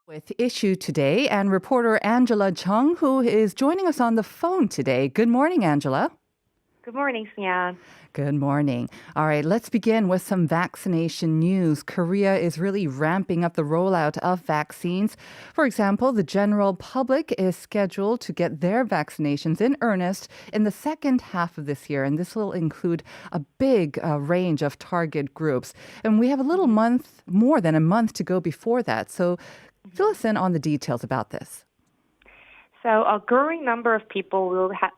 With Issue Today and reporter Angela Chung, who is joining us on the phone today. Good morning, Angela. Good morning, Sian. Good morning. All right, let's begin with some vaccination news. Korea is really ramping up the rollout of vaccines. For example, the general public is scheduled to get their vaccinations in earnest in the second half of this year, and this will include a big range of target groups. And we have a little month, more than a month to go before that. So fill us in on the details about this. So a growing number of people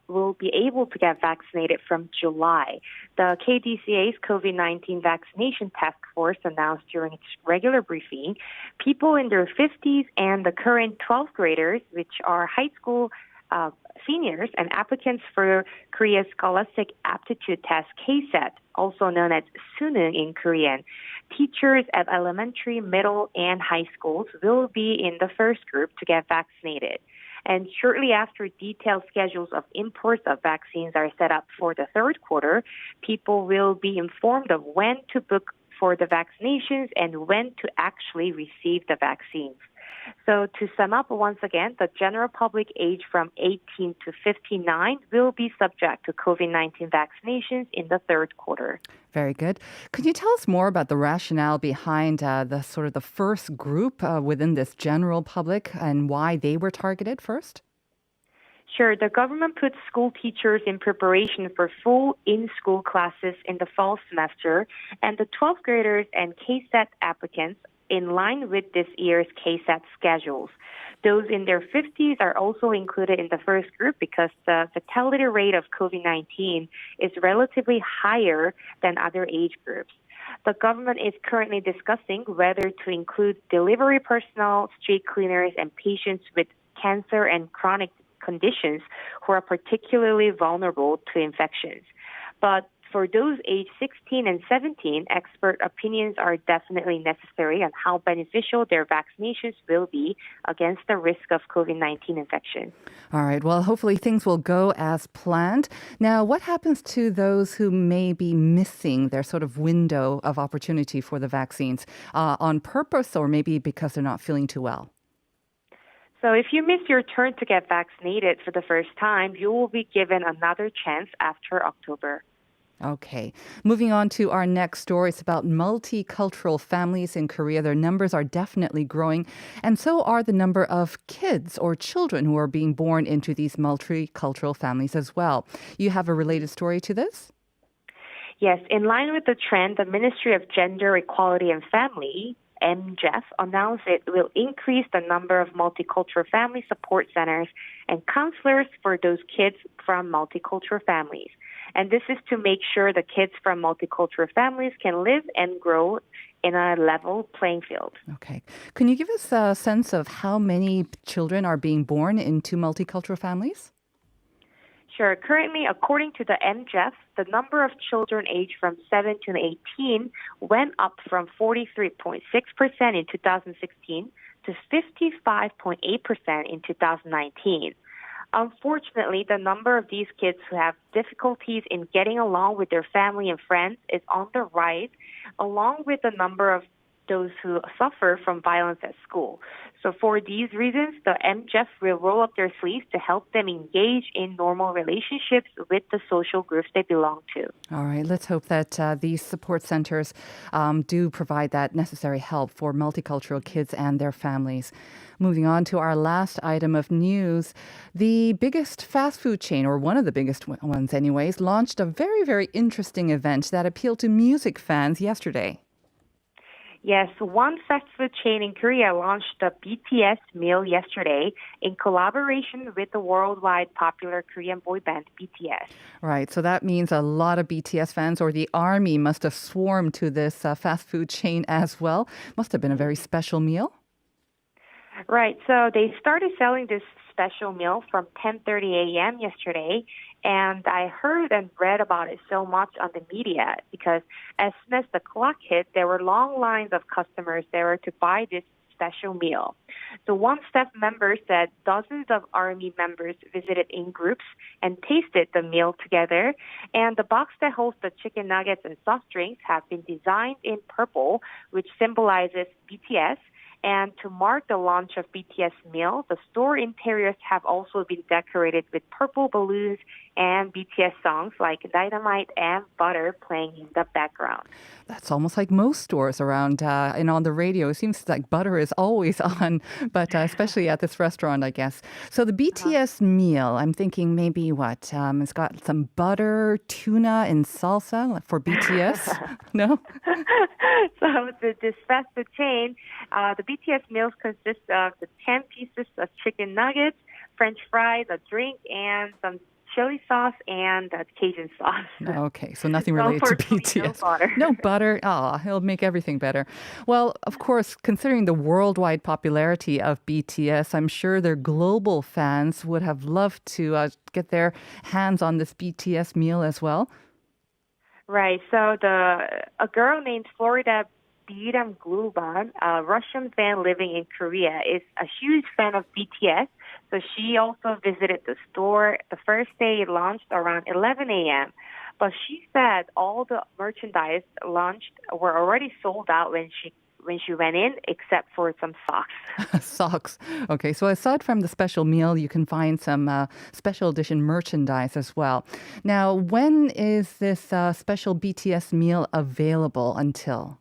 will be able to get vaccinated from July. The KDCA's COVID-19 vaccination task force announced during its regular briefing, people in their 50s and the current 12th graders, which are high school seniors and applicants for Korea's Scholastic Aptitude Test KSAT, also known as Suneung in Korean. Teachers at elementary, middle, and high schools will be in the first group to get vaccinated. And shortly after detailed schedules of imports of vaccines are set up for the third quarter, people will be informed of when to book for the vaccinations and when to actually receive the vaccines. So to sum up once again, the general public age from 18 to 59 will be subject to COVID-19 vaccinations in the third quarter. Very good. Could you tell us more about the rationale behind the first group within this general public and why they were targeted first? Sure. The government puts school teachers in preparation for full in-school classes in the fall semester, and the 12th graders and KSAT applicants in line with this year's KSAT schedules. Those in their 50s are also included in the first group because the fatality rate of COVID-19 is relatively higher than other age groups. The government is currently discussing whether to include delivery personnel, street cleaners, and patients with cancer and chronic conditions who are particularly vulnerable to infections. But for those aged 16 and 17, expert opinions are definitely necessary on how beneficial their vaccinations will be against the risk of COVID-19 infection. All right. Well, hopefully things will go as planned. Now, what happens to those who may be missing their sort of window of opportunity for the vaccines on purpose or maybe because they're not feeling too well? So if you miss your turn to get vaccinated for the first time, you will be given another chance after October. Okay. Moving on to our next story. It's about multicultural families in Korea. Their numbers are definitely growing, and so are the number of kids or children who are being born into these multicultural families as well. You have a related story to this? Yes, in line with the trend, the Ministry of Gender Equality and Family, MGEF, announced it will increase the number of multicultural family support centers and counselors for those kids from multicultural families. And this is to make sure the kids from multicultural families can live and grow in a level playing field. Okay. Can you give us a sense of how many children are being born into multicultural families? Sure. Currently, according to the MGEF, the number of children aged from 7 to 18 went up from 43.6% in 2016 to 55.8% in 2019. Unfortunately, the number of these kids who have difficulties in getting along with their family and friends is on the rise, along with the number of those who suffer from violence at school. So for these reasons, the MGEF will roll up their sleeves to help them engage in normal relationships with the social groups they belong to. All right, let's hope that these support centers do provide that necessary help for multicultural kids and their families. Moving on to our last item of news, the biggest fast food chain, or one of the biggest ones anyways, launched a very, very interesting event that appealed to music fans yesterday. Yes, one fast food chain in Korea launched the BTS meal yesterday in collaboration with the worldwide popular Korean boy band BTS. Right, so that means a lot of BTS fans or the army must have swarmed to this fast food chain as well. Must have been a very special meal. Right, so they started selling this special meal from 10:30 a.m. yesterday, and I heard and read about it so much on the media because as soon as the clock hit, there were long lines of customers there to buy this special meal. So one staff member said dozens of army members visited in groups and tasted the meal together, and the box that holds the chicken nuggets and soft drinks have been designed in purple, which symbolizes BTS, And to mark the launch of BTS meal, the store interiors have also been decorated with purple balloons and BTS songs like Dynamite and Butter playing in the background. That's almost like most stores around and on the radio. It seems like butter is always on, but especially at this restaurant, I guess. So the BTS meal, I'm thinking maybe what? It's got some butter, tuna, and salsa for BTS. No? So this fast food chain, the BTS meals consist of the 10 pieces of chicken nuggets, French fries, a drink, and some chili sauce and Cajun sauce. Okay, so nothing related to BTS. No butter. No butter. Ah, it'll make everything better. Well, of course, considering the worldwide popularity of BTS, I'm sure their global fans would have loved to get their hands on this BTS meal as well. Right. So a girl named Florida Biram Gluban, a Russian fan living in Korea, is a huge fan of BTS. So she also visited the store the first day it launched around 11 a.m. But she said all the merchandise launched were already sold out when she went in, except for some socks. Socks. Okay, so aside from the special meal, you can find some special edition merchandise as well. Now, when is this special BTS meal available until?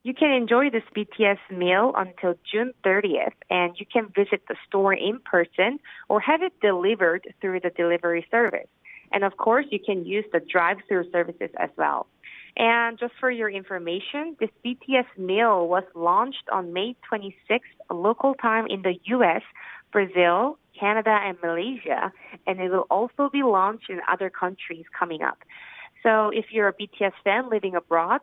You can enjoy this BTS meal until June 30th, and you can visit the store in person or have it delivered through the delivery service. And of course, you can use the drive-through services as well. And just for your information, this BTS meal was launched on May 26th, local time in the U.S., Brazil, Canada, and Malaysia, and it will also be launched in other countries coming up. So if you're a BTS fan living abroad,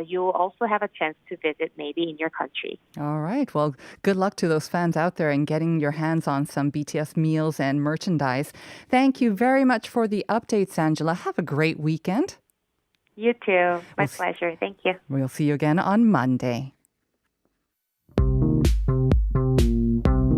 you'll also have a chance to visit maybe in your country. All right. Well, good luck to those fans out there and getting your hands on some BTS meals and merchandise. Thank you very much for the updates, Angela. Have a great weekend. You too. My pleasure. Thank you. We'll see you again on Monday.